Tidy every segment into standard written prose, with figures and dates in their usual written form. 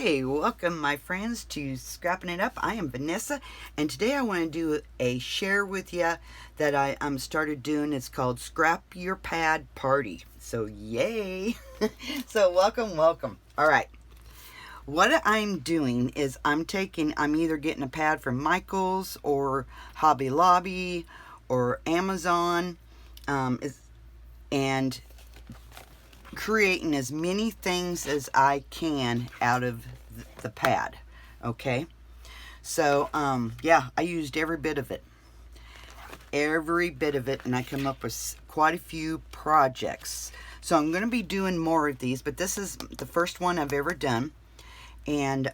Hey, welcome my friends to Scrapping It Up. I am Vanessa, and today I want to do a share with you that I started doing. It's called Scrap Your Pad Party. So yay! So welcome. All right. What I'm doing is I'm either getting a pad from Micheals or Hobby Lobby or Amazon, and creating as many things as I can out of the pad. Okay, so yeah, I used every bit of it, and I come up with quite a few projects. So I'm going to be doing more of these, but this is the first one I've ever done, and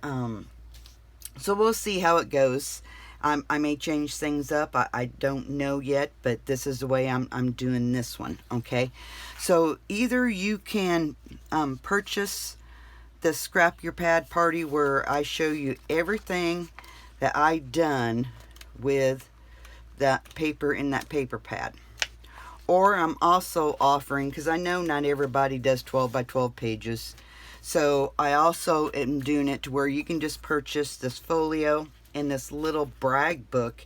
so we'll see how it goes. I may change things up. I don't know yet, but this is the way I'm doing this one, okay? So either you can purchase the Scrap Your Pad Party where I show you everything that I done with that paper in that paper pad. Or I'm also offering, because I know not everybody does 12 by 12 pages, so I also am doing it to where you can just purchase this folio and this little brag book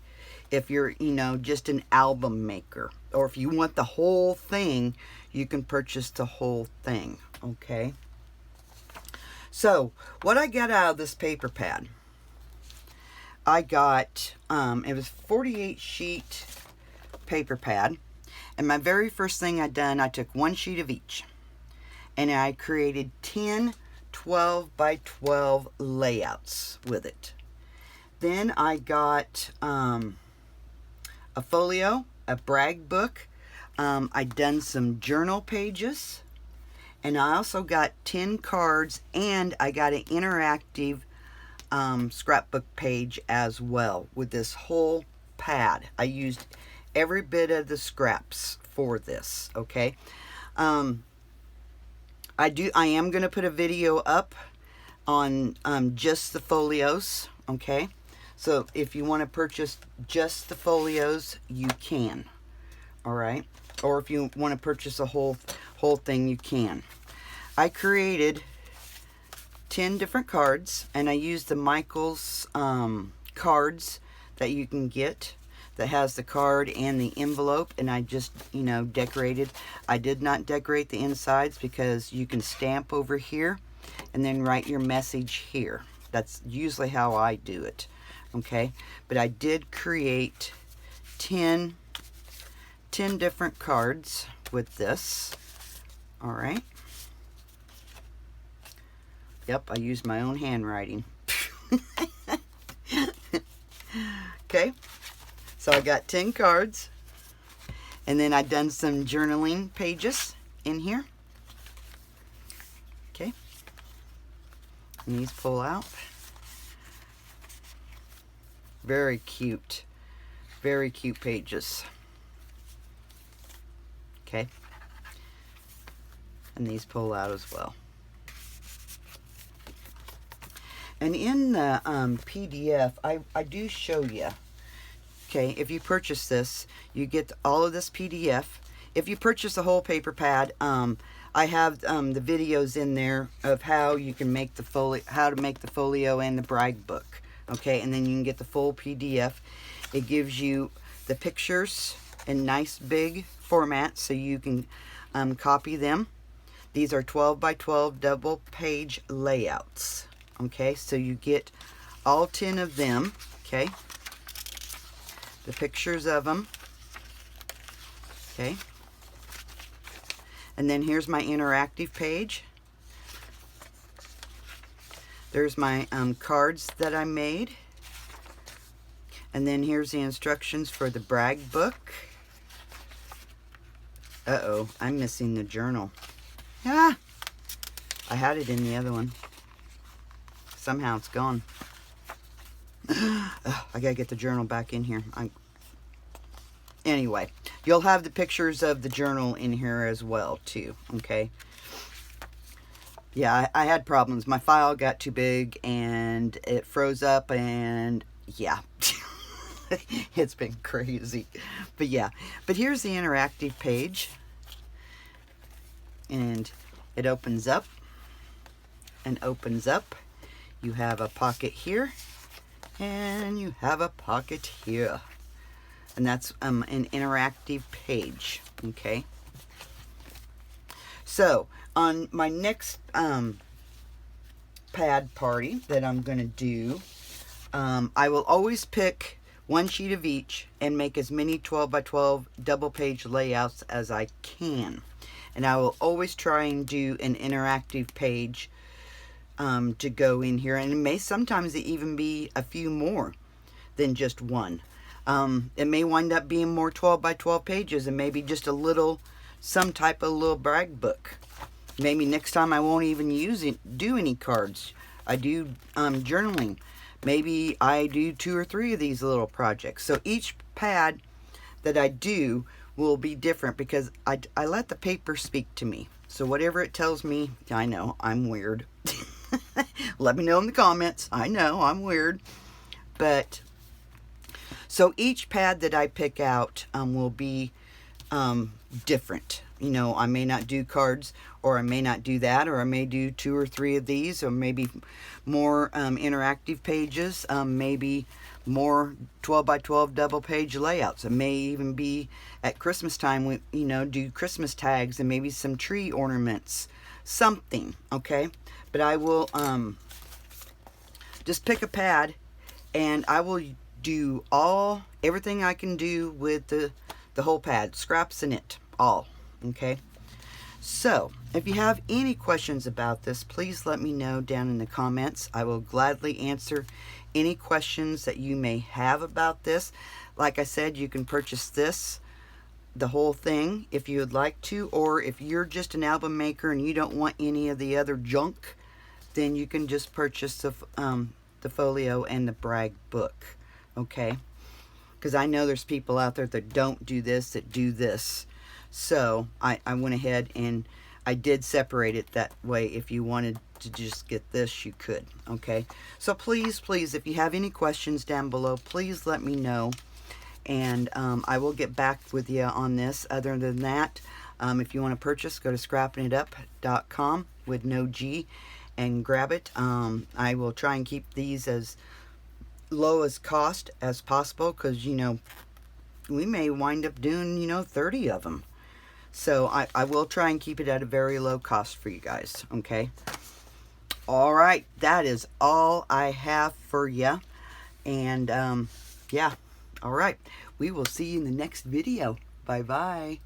if you're, just an album maker. Or if you want the whole thing, you can purchase the whole thing, okay? So, what I got out of this paper pad, I got, it was 48 sheet paper pad. And my very first thing I took one sheet of each. And I created 10 12 by 12 layouts with it. Then I got a folio, a brag book. I done some journal pages. And I also got 10 cards, and I got an interactive scrapbook page as well with this whole pad. I used every bit of the scraps for this, okay? I am going to put a video up on just the folios, okay? So if you want to purchase just the folios, you can, all right? Or if you want to purchase a whole thing, you can. I created 10 different cards, and I used the Micheals cards that you can get that has the card and the envelope, and I just, decorated. I did not decorate the insides because you can stamp over here and then write your message here. That's usually how I do it, okay? But I did create 10 different cards with this, all right? Yep, I used my own handwriting. Okay, so I got 10 cards, and then I done some journaling pages in here. Okay, and these pull out. Very cute pages. Okay, and these pull out as well. And in the PDF, I do show you, okay, if you purchase this, you get all of this PDF. If you purchase the whole paper pad, I have the videos in there of how you can make the folio and the brag book, okay, and then you can get the full PDF. It gives you the pictures in nice big format so you can copy them. These are 12 by 12 double page layouts. Okay, so you get all 10 of them, okay, the pictures of them, okay, and then here's my interactive page. There's my cards that I made, and then here's the instructions for the brag book. Uh-oh, I'm missing the journal. Ah, I had it in the other one. Somehow it's gone. I gotta get the journal back in here. Anyway, you'll have the pictures of the journal in here as well, too. Okay. Yeah, I had problems. My file got too big and it froze up, and yeah. It's been crazy. But yeah. But here's the interactive page. And it opens up and opens up. You have a pocket here, and you have a pocket here. And that's an interactive page, okay? So, on my next pad party that I'm going to do, I will always pick one sheet of each and make as many 12 by 12 double page layouts as I can. And I will always try and do an interactive page to go in here. And it may sometimes even be a few more than just one. It may wind up being more 12 by 12 pages and maybe just a little, some type of little brag book. Maybe next time I won't even do any cards. I do journaling. Maybe I do 2 or 3 of these little projects. So each pad that I do will be different because I let the paper speak to me. So whatever it tells me, I know I'm weird. Let me know in the comments. I know I'm weird. But so each pad that I pick out will be different. You know, I may not do cards, or I may not do that, or I may do 2 or 3 of these, or maybe more interactive pages, maybe more 12 by 12 double page layouts. It may even be at Christmas time, we, you know, do Christmas tags and maybe some tree ornaments, something, okay? But I will just pick a pad, and I will do everything I can do with the whole pad, scraps in it, all, okay? So, if you have any questions about this, please let me know down in the comments. I will gladly answer any questions that you may have about this. Like I said, you can purchase this, the whole thing, if you would like to, or if you're just an album maker and you don't want any of the other junk, then you can just purchase the folio and the brag book, okay? Because I know there's people out there that don't do this, that do this. So I went ahead and I did separate it that way. If you wanted to just get this, you could, okay? So please, please, if you have any questions down below, please let me know. And I will get back with you on this. Other than that, if you want to purchase, go to scrappingitup.com with no G and grab it. I will try and keep these as low as cost as possible, because, you know, we may wind up doing, you know, 30 of them. So I will try and keep it at a very low cost for you guys, okay? All right, that is all I have for you. And yeah, all right, we will see you in the next video. Bye-bye.